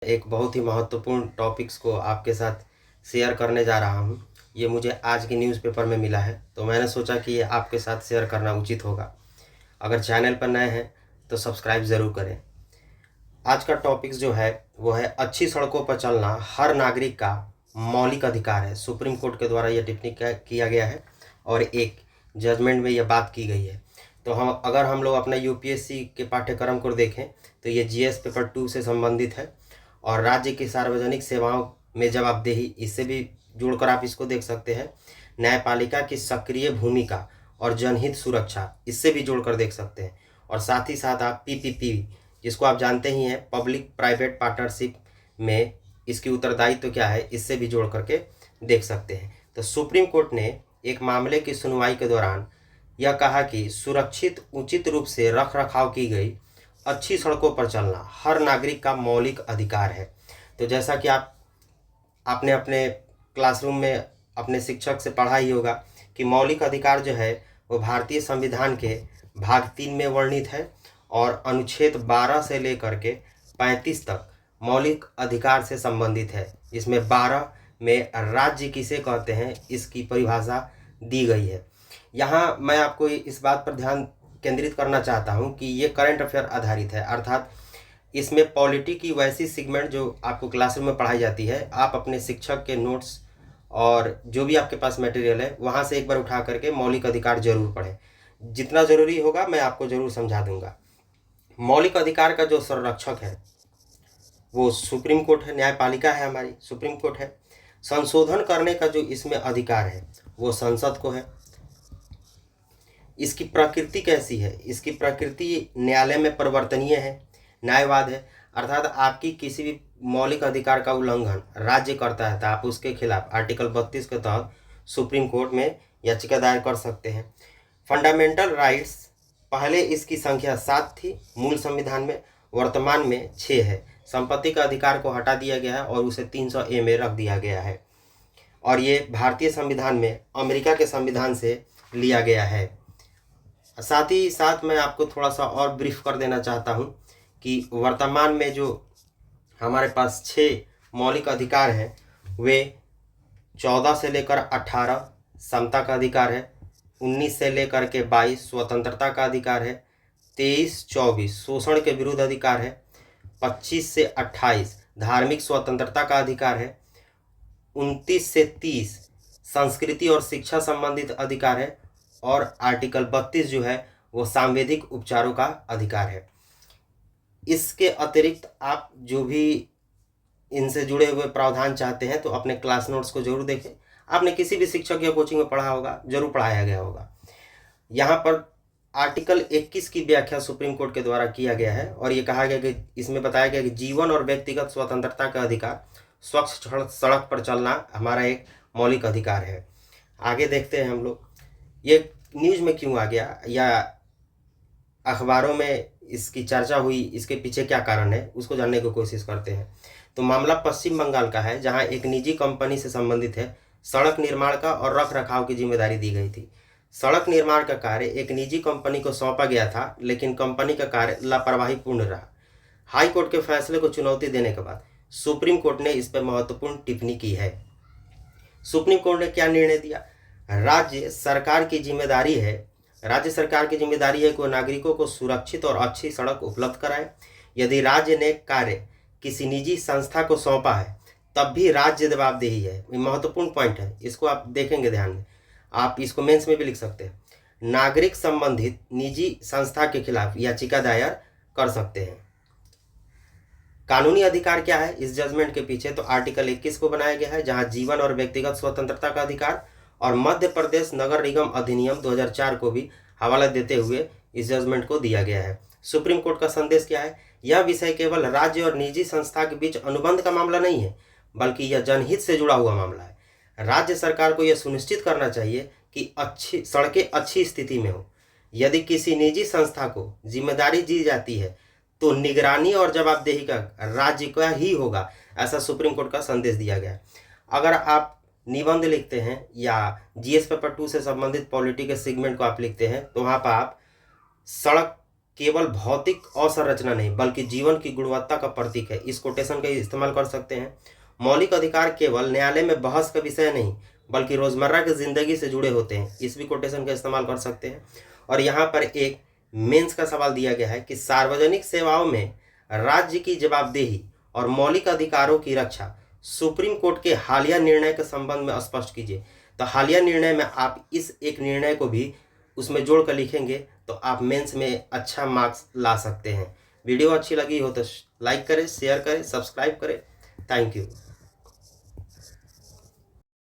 एक बहुत ही महत्वपूर्ण टॉपिक्स को आपके साथ शेयर करने जा रहा हूँ। ये मुझे आज के न्यूज़पेपर में मिला है, तो मैंने सोचा कि ये आपके साथ शेयर करना उचित होगा। अगर चैनल पर नए हैं तो सब्सक्राइब ज़रूर करें। आज का टॉपिक्स जो है वो है अच्छी सड़कों पर चलना हर नागरिक का मौलिक अधिकार है। सुप्रीम कोर्ट के द्वारा यह टिप्पणी किया गया है और एक जजमेंट में यह बात की गई है। तो अगर हम लोग अपना यूपीएससी के पाठ्यक्रम को देखें तो ये जीएस पेपर 2 से संबंधित है और राज्य की सार्वजनिक सेवाओं में जवाबदेही, इससे भी जोड़कर आप इसको देख सकते हैं। न्यायपालिका की सक्रिय भूमिका और जनहित सुरक्षा, इससे भी जोड़कर देख सकते हैं। और साथ ही साथ आप पीपीपी, जिसको आप जानते ही हैं, पब्लिक प्राइवेट पार्टनरशिप में इसकी उत्तरदायित्व तो क्या है, इससे भी जोड़ करके देख सकते हैं। तो सुप्रीम कोर्ट ने एक मामले की सुनवाई के दौरान यह कहा कि सुरक्षित उचित रूप से रख रखाव की गई अच्छी सड़कों पर चलना हर नागरिक का मौलिक अधिकार है। तो जैसा कि आपने अपने क्लासरूम में अपने शिक्षक से पढ़ा ही होगा कि मौलिक अधिकार जो है वो भारतीय संविधान के भाग 3 में वर्णित है और अनुच्छेद 12 से लेकर के 35 तक मौलिक अधिकार से संबंधित है। इसमें 12 में राज्य किसे कहते हैं, इसकी परिभाषा दी गई है। यहाँ मैं आपको इस बात पर ध्यान केंद्रित करना चाहता हूँ कि ये करंट अफेयर आधारित है, अर्थात इसमें पॉलिटी की वैसी सेगमेंट जो आपको क्लासरूम में पढ़ाई जाती है, आप अपने शिक्षक के नोट्स और जो भी आपके पास मटेरियल है वहाँ से एक बार उठा करके मौलिक अधिकार जरूर पढ़ें। जितना ज़रूरी होगा मैं आपको ज़रूर समझा दूंगा। मौलिक अधिकार का जो संरक्षक है वो सुप्रीम कोर्ट है, न्यायपालिका है, हमारी सुप्रीम कोर्ट है। संशोधन करने का जो इसमें अधिकार है वो संसद को है। इसकी प्रकृति कैसी है? इसकी प्रकृति न्यायालय में परिवर्तनीय है, न्यायवाद है, अर्थात आपकी किसी भी मौलिक अधिकार का उल्लंघन राज्य करता है तो आप उसके खिलाफ आर्टिकल 32 के तहत सुप्रीम कोर्ट में याचिका दायर कर सकते हैं। फंडामेंटल राइट्स, पहले इसकी संख्या 7 थी मूल संविधान में, वर्तमान में 6 है। संपत्ति का अधिकार को हटा दिया गया है और उसे 300A में रख दिया गया है और ये भारतीय संविधान में अमेरिका के संविधान से लिया गया है। साथ ही साथ मैं आपको थोड़ा सा और ब्रीफ कर देना चाहता हूँ कि वर्तमान में जो हमारे पास 6 मौलिक अधिकार हैं वे 14 से लेकर 18 समता का अधिकार है, 19 से लेकर के 22 स्वतंत्रता का अधिकार है, 23-24 शोषण के विरुद्ध अधिकार है, 25 से 28 धार्मिक स्वतंत्रता का अधिकार है, 29 से 30 संस्कृति और शिक्षा संबंधित अधिकार है और आर्टिकल 32 जो है वो सांवेदिक उपचारों का अधिकार है। इसके अतिरिक्त आप जो भी इनसे जुड़े हुए प्रावधान चाहते हैं तो अपने क्लास नोट्स को जरूर देखें। आपने किसी भी शिक्षक या कोचिंग में पढ़ा होगा, जरूर पढ़ाया गया होगा। यहाँ पर आर्टिकल 21 की व्याख्या सुप्रीम कोर्ट के द्वारा किया गया है और ये कहा गया कि इसमें बताया गया कि जीवन और व्यक्तिगत स्वतंत्रता का अधिकार, स्वच्छ सड़क पर चलना हमारा एक मौलिक अधिकार है। आगे देखते हैं हम लोग ये न्यूज़ में क्यों आ गया या अखबारों में इसकी चर्चा हुई, इसके पीछे क्या कारण है, उसको जानने की कोशिश करते हैं। तो मामला पश्चिम बंगाल का है, जहां एक निजी कंपनी से संबंधित है। सड़क निर्माण का और रख रखाव की जिम्मेदारी दी गई थी। सड़क निर्माण का कार्य एक निजी कंपनी को सौंपा गया था, लेकिन कंपनी का कार्य लापरवाहीपूर्ण रहा। हाई कोर्ट के फैसले को चुनौती देने के बाद सुप्रीम कोर्ट ने इस पर महत्वपूर्ण टिप्पणी की है। सुप्रीम कोर्ट ने क्या निर्णय दिया? राज्य सरकार की जिम्मेदारी है कि वह नागरिकों को सुरक्षित और अच्छी सड़क उपलब्ध कराए। यदि राज्य ने कार्य किसी निजी संस्था को सौंपा है तब भी राज्य जवाबदेही है। ये महत्वपूर्ण पॉइंट है, इसको आप देखेंगे ध्यान में, आप इसको मेंस में भी लिख सकते हैं। नागरिक संबंधित निजी संस्था के खिलाफ याचिका दायर कर सकते हैं। कानूनी अधिकार क्या है इस जजमेंट के पीछे? तो आर्टिकल 21 को बनाया गया है, जहां जीवन और व्यक्तिगत स्वतंत्रता का अधिकार, और मध्य प्रदेश नगर निगम अधिनियम 2004 को भी हवाला देते हुए इस जजमेंट को दिया गया है। सुप्रीम कोर्ट का संदेश क्या है? यह विषय केवल राज्य और निजी संस्था के बीच अनुबंध का मामला नहीं है, बल्कि यह जनहित से जुड़ा हुआ मामला है। राज्य सरकार को यह सुनिश्चित करना चाहिए कि अच्छी सड़कें अच्छी स्थिति में हो। यदि किसी निजी संस्था को जिम्मेदारी दी जाती है तो निगरानी और जवाबदेही का राज्य का ही होगा, ऐसा सुप्रीम कोर्ट का संदेश दिया गया है। अगर आप निबंध लिखते हैं या जीएस पेपर 2 से संबंधित पॉलिटी के सेगमेंट को आप लिखते हैं तो वहाँ पर आप सड़क केवल भौतिक अवसंरचना नहीं बल्कि जीवन की गुणवत्ता का प्रतीक है। इस कोटेशन का इस्तेमाल कर सकते हैं। मौलिक अधिकार केवल न्यायालय में बहस का विषय नहीं बल्कि रोजमर्रा की जिंदगी से जुड़े होते हैं। इस भी कोटेशन का इस्तेमाल कर सकते हैं। और यहाँ पर एक मेंस का सवाल दिया गया है कि सार्वजनिक सेवाओं में राज्य की जवाबदेही और मौलिक अधिकारों की रक्षा सुप्रीम कोर्ट के हालिया निर्णय के संबंध में स्पष्ट कीजिए। तो हालिया निर्णय में आप इस एक निर्णय को भी उसमें जोड़ कर लिखेंगे तो आप मेंस में अच्छा मार्क्स ला सकते हैं। वीडियो अच्छी लगी हो तो लाइक करें, शेयर करें, सब्सक्राइब करें। Thank you.